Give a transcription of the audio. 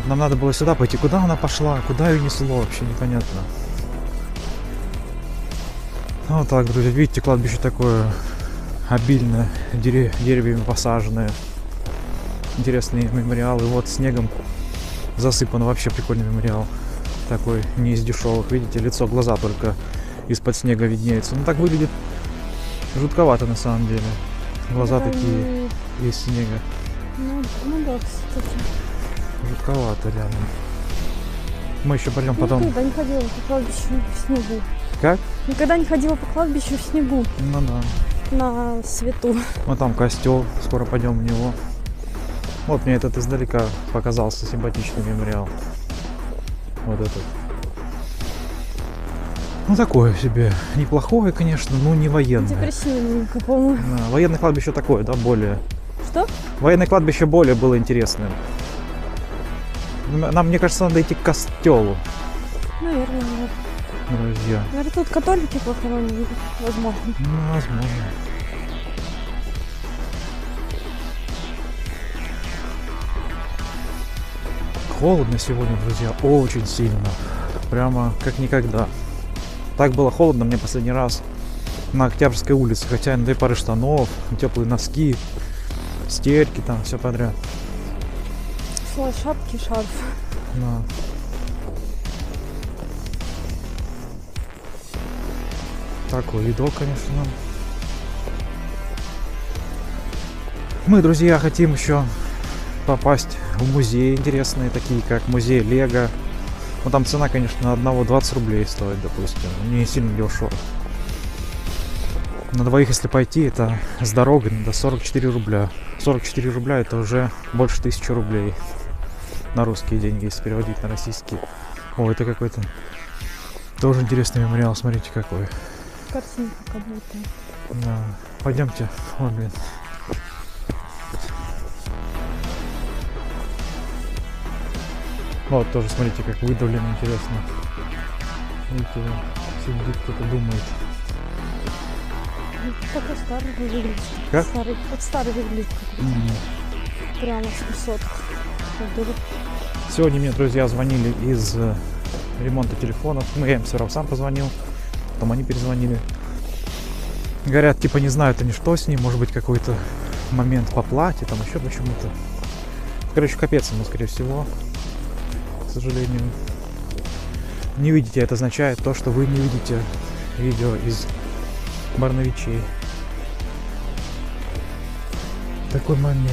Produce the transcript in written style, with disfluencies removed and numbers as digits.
Вот нам надо было сюда пойти. Куда она пошла? Куда ее несло? Вообще непонятно. Ну, вот так, друзья, видите, кладбище такое обильно, деревьями посаженное. Интересные мемориалы. Вот снегом засыпан, вообще прикольный мемориал. Такой, не из дешевых. Видите, лицо, глаза только из-под снега виднеются. Ну, так выглядит жутковато на самом деле. Глаза такие из снега. Ну да, кстати. Жутковато реально. Мы еще пойдем потом. Никогда не ходила по кладбищу в снегу. Как? Никогда не ходила по кладбищу в снегу. Ну да. На свету. Вот там костел, скоро пойдем в него. Вот мне этот издалека показался симпатичный мемориал. Вот этот. Ну такое себе. Неплохое, конечно, но не военное. Красивенько, по-моему. Да, военное кладбище такое, да, более. Что? Военное кладбище более было интересным. Нам, мне кажется, надо идти к костелу, Наверное, нет. друзья. Наверное, тут католики похоронены, возможно. Ну, возможно. Холодно сегодня, друзья, очень сильно. Прямо как никогда. Так было холодно мне последний раз на Октябрьской улице. Хотя на 2 пары штанов, теплые носки, стельки там, все подряд. Шла шапки, шарф. Да. Такой видок, конечно. Мы, друзья, хотим еще попасть в музеи интересные, такие как музей Лего. Ну там цена, конечно, на одного 20 рублей стоит, допустим. Не сильно дешево. На двоих, если пойти, это с дорогой до 44 рубля. 44 рубля это уже больше 1000 рублей. На русские деньги, если переводить на российские. О, это какой-то тоже интересный мемориал, смотрите какой. Картинка как будто. Да. Пойдемте. Ой, блин. Вот тоже, смотрите, как выдавлено, интересно. Видите, сидит кто-то, думает. Такой старый выглядит. Как? Старый, вот старый выглядит. Прямо с высоток. Сегодня мне друзья звонили из ремонта телефонов. Ну, я им все равно сам позвонил. Потом они перезвонили. Говорят, типа, не знают они, что с ним. Может быть, какой-то момент по плате, там еще почему-то. Короче, капец ему, скорее всего. К сожалению. Не видите, это означает то, что вы не видите видео из Барновичей. Такой момент.